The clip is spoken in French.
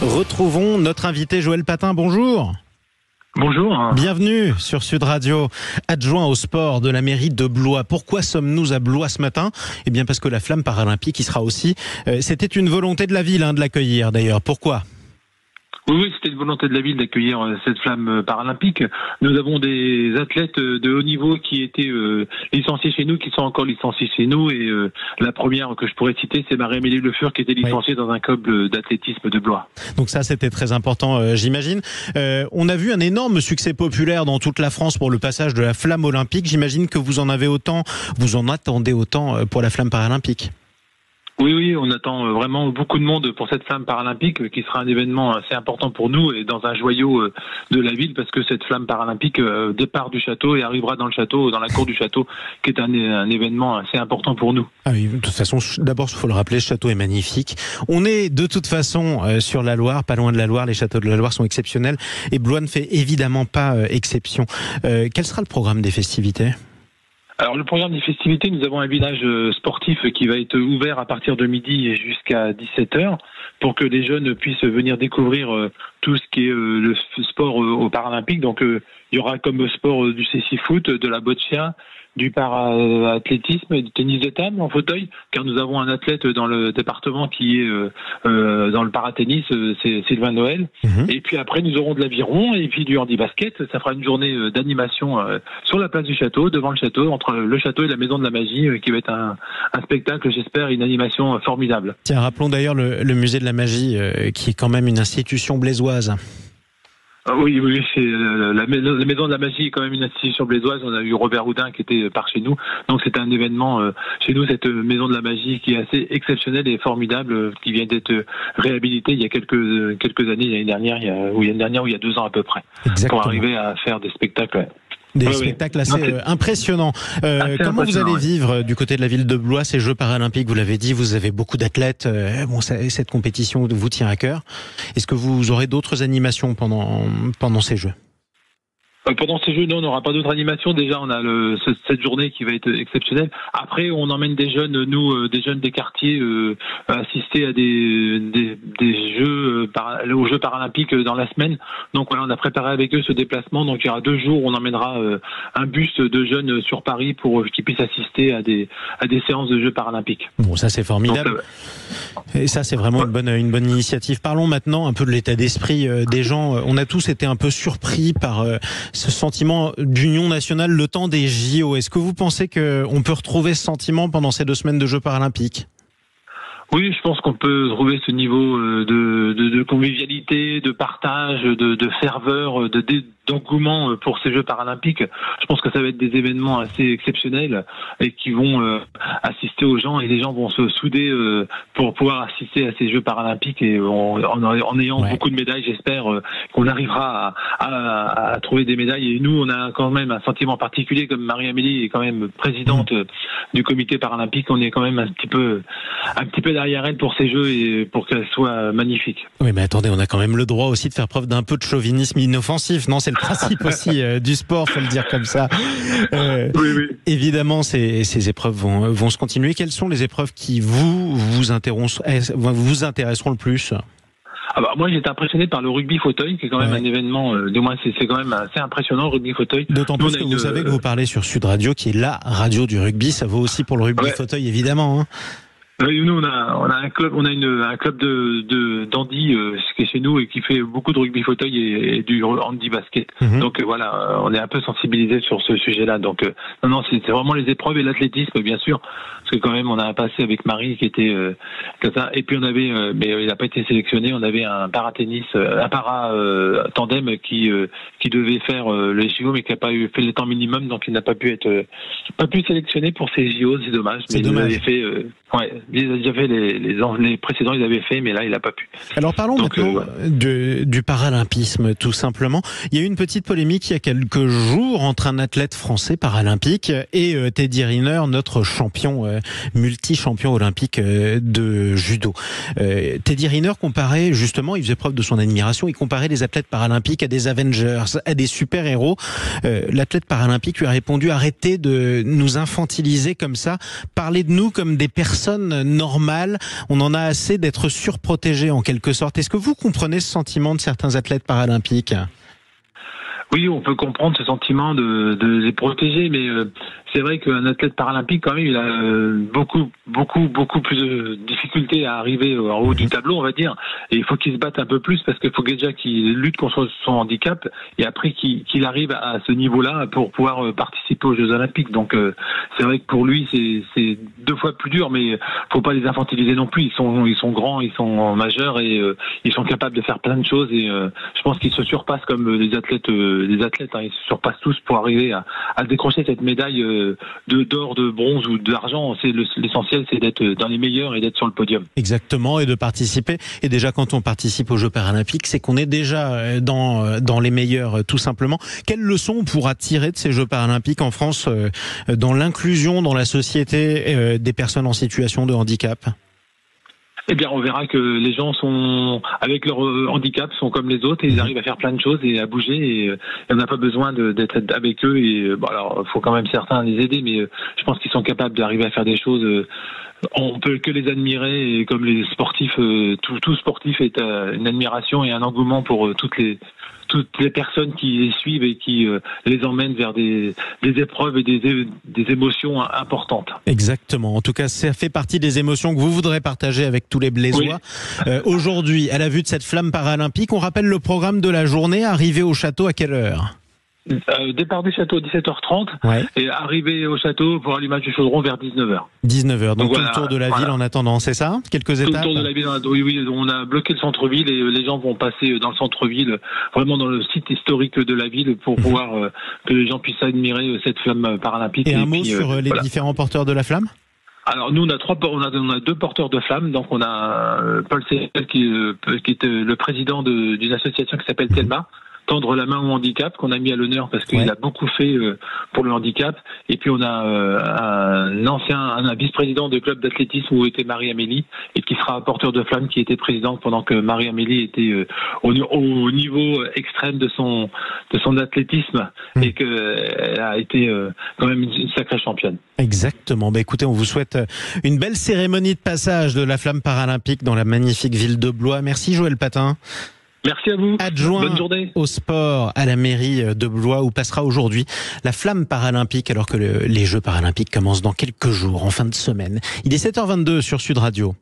Retrouvons notre invité Joël Patin, bonjour. Bonjour. Bienvenue sur Sud Radio, adjoint au sport de la mairie de Blois. Pourquoi sommes-nous à Blois ce matin ? Eh bien parce que la flamme paralympique y sera aussi. C'était une volonté de la ville de l'accueillir d'ailleurs. Pourquoi ? Oui, c'était une volonté de la ville d'accueillir cette flamme paralympique. Nous avons des athlètes de haut niveau qui étaient licenciés chez nous, qui sont encore licenciés chez nous. Et la première que je pourrais citer, c'est Marie-Amélie Le Fur, qui était licenciée dans un club d'athlétisme de Blois. Donc ça, c'était très important, j'imagine. On a vu un énorme succès populaire dans toute la France pour le passage de la flamme olympique. J'imagine que vous en attendez autant pour la flamme paralympique. Oui, on attend vraiment beaucoup de monde pour cette flamme paralympique qui sera un événement assez important pour nous et dans un joyau de la ville parce que cette flamme paralympique départ du château et arrivera dans le château, dans la cour du château, qui est un événement assez important pour nous. Ah oui, de toute façon, d'abord, il faut le rappeler, ce château est magnifique. On est de toute façon sur la Loire, pas loin de la Loire, les châteaux de la Loire sont exceptionnels et Blois ne fait évidemment pas exception. Quel sera le programme des festivités ? Alors le programme des festivités, nous avons un village sportif qui va être ouvert à partir de midi et jusqu'à 17h pour que les jeunes puissent venir découvrir tout ce qui est le sport au Paralympique. Donc il y aura comme sport du cécifoot, de la boccia, du para-athlétisme, du tennis de table en fauteuil, car nous avons un athlète dans le département qui est dans le paratennis, c'est Sylvain Noël. Et puis après, nous aurons de l'aviron et puis du handi-basket. Ça fera une journée d'animation sur la place du château, devant le château, entre le château et la maison de la magie, qui va être un spectacle, j'espère, une animation formidable. Tiens, rappelons d'ailleurs le musée de la magie, qui est quand même une institution blésoise. Oui, c'est la maison de la magie est quand même une institution blésoise. On a eu Robert Houdin qui était par chez nous, donc c'est un événement chez nous, cette maison de la magie qui est assez exceptionnelle et formidable, qui vient d'être réhabilitée il y a quelques années, l'année dernière, ou il y a 2 ans à peu près. Exactement. Pour arriver à faire des spectacles. Ouais. Des spectacles assez impressionnants. Comment vous allez vivre du côté de la ville de Blois ces Jeux paralympiques ? Vous l'avez dit, vous avez beaucoup d'athlètes. Cette compétition vous tient à cœur. Est-ce que vous aurez d'autres animations pendant ces Jeux ? Pendant ces Jeux, non, on n'aura pas d'autres animations. Déjà, on a cette journée qui va être exceptionnelle. Après, on emmène des jeunes, des jeunes des quartiers, assister à des Jeux, aux Jeux paralympiques dans la semaine. Donc voilà, on a préparé avec eux ce déplacement. Donc il y aura 2 jours où on emmènera un bus de jeunes sur Paris pour qu'ils puissent assister à des séances de Jeux paralympiques. Bon, ça c'est formidable. Donc, et ça c'est vraiment une bonne initiative. Parlons maintenant un peu de l'état d'esprit des gens. On a tous été un peu surpris par ce sentiment d'union nationale le temps des JO. Est-ce que vous pensez qu'on peut retrouver ce sentiment pendant ces 2 semaines de Jeux paralympiques ? Oui, je pense qu'on peut trouver ce niveau de convivialité, de partage, de ferveur, d'engouement pour ces Jeux paralympiques. Je pense que ça va être des événements assez exceptionnels et qui vont assister aux gens et les gens vont se souder pour pouvoir assister à ces Jeux paralympiques et en ayant beaucoup de médailles, j'espère qu'on arrivera à trouver des médailles. Et nous, on a quand même un sentiment particulier, comme Marie-Amélie est quand même présidente du comité paralympique, on est quand même un petit peu derrière elle pour ces Jeux et pour qu'elle soit magnifique. Oui, mais attendez, on a quand même le droit aussi de faire preuve d'un peu de chauvinisme inoffensif, non ? C'est le principe aussi du sport, faut le dire comme ça. Oui. Évidemment, ces épreuves vont se continuer. Quelles sont les épreuves qui vous intéresseront le plus ? Moi, j'étais impressionné par le rugby fauteuil, qui est quand même un événement, du moins c'est quand même assez impressionnant, le rugby fauteuil. D'autant plus que vous savez que vous parlez sur Sud Radio, qui est la radio du rugby, ça vaut aussi pour le rugby fauteuil, évidemment, hein. Oui, nous on a un club, un club de d'handi qui est chez nous et qui fait beaucoup de rugby fauteuil et du handi basket. Donc voilà, on est un peu sensibilisé sur ce sujet-là. Donc non, c'est vraiment les épreuves et l'athlétisme bien sûr, parce que quand même on a un passé avec Marie qui était comme ça. Et puis on avait, mais il n'a pas été sélectionné. On avait un paratennis, un para tandem qui devait faire les JO mais qui n'a pas fait les temps minimum, donc il n'a pas pu sélectionner pour ces JO. C'est dommage. Mais il avait fait. Il a déjà fait les précédents, ils avaient fait, mais là, il n'a pas pu. Alors parlons maintenant du paralympisme, tout simplement. Il y a eu une petite polémique il y a quelques jours entre un athlète français paralympique et Teddy Riner, notre champion, multi-champion olympique de judo. Teddy Riner comparait, justement, il faisait preuve de son admiration, il comparait les athlètes paralympiques à des Avengers, à des super-héros. L'athlète paralympique lui a répondu: arrêtez de nous infantiliser comme ça, parlez de nous comme des personnes personne normale, on en a assez d'être surprotégé en quelque sorte. Est-ce que vous comprenez ce sentiment de certains athlètes paralympiques ? Oui, on peut comprendre ce sentiment de les protéger, mais c'est vrai qu'un athlète paralympique, quand même, il a beaucoup plus de difficultés à arriver en haut du tableau, on va dire. Et il faut qu'il se batte un peu plus parce qu'il faut déjà qu'il lutte contre son handicap et après qu'il arrive à ce niveau-là pour pouvoir participer aux Jeux Olympiques. Donc c'est vrai que pour lui, c'est 2 fois plus dur, mais faut pas les infantiliser non plus. Ils sont grands, ils sont majeurs et ils sont capables de faire plein de choses. Et je pense qu'ils se surpassent comme les athlètes, hein, ils se surpassent tous pour arriver à décrocher cette médaille d'or, de bronze ou d'argent. L'essentiel, c'est d'être dans les meilleurs et d'être sur le podium. Exactement, et de participer. Et déjà, quand on participe aux Jeux paralympiques, c'est qu'on est déjà dans les meilleurs, tout simplement. Quelles leçons on pourra tirer de ces Jeux paralympiques en France dans l'inclusion dans la société des personnes en situation de handicap ? Eh bien, on verra que les gens sont, avec leur handicap, sont comme les autres et ils arrivent à faire plein de choses et à bouger et on n'a pas besoin d'être avec eux et bon, alors, faut quand même certains les aider, mais je pense qu'ils sont capables d'arriver à faire des choses. On peut que les admirer et comme les sportifs, tout sportif est une admiration et un engouement pour toutes les personnes qui les suivent et qui les emmènent vers des épreuves et des émotions importantes. Exactement. En tout cas, ça fait partie des émotions que vous voudrez partager avec tous les Blésois. Oui. Aujourd'hui, à la vue de cette flamme paralympique, on rappelle le programme de la journée. Arrivé au château à quelle heure ? Départ du château 17h30 et arriver au château pour allumage du chaudron vers 19h. 19h, donc tout le tour de la ville en attendant, c'est ça ? Quelques étapes ? Tout le tour de la ville, oui, on a bloqué le centre-ville et les gens vont passer dans le centre-ville, vraiment dans le site historique de la ville pour pouvoir que les gens puissent admirer cette flamme paralympique. Et un mot sur les différents porteurs de la flamme ? Alors nous on a 2 porteurs de flammes, donc on a Paul Cécile qui est le président d'une association qui s'appelle Telma. Tendre la main au handicap qu'on a mis à l'honneur parce qu'il a beaucoup fait pour le handicap. Et puis on a un vice-président de club d'athlétisme où était Marie-Amélie et qui sera porteur de flamme, qui était présidente pendant que Marie-Amélie était au niveau extrême de son athlétisme et qu'elle a été quand même une sacrée championne. Exactement. Écoutez, on vous souhaite une belle cérémonie de passage de la flamme paralympique dans la magnifique ville de Blois. Merci Joël Patin. Merci à vous. Adjoint Bonne journée. au sport à la mairie de Blois où passera aujourd'hui la flamme paralympique alors que les Jeux paralympiques commencent dans quelques jours, en fin de semaine. Il est 7h22 sur Sud Radio.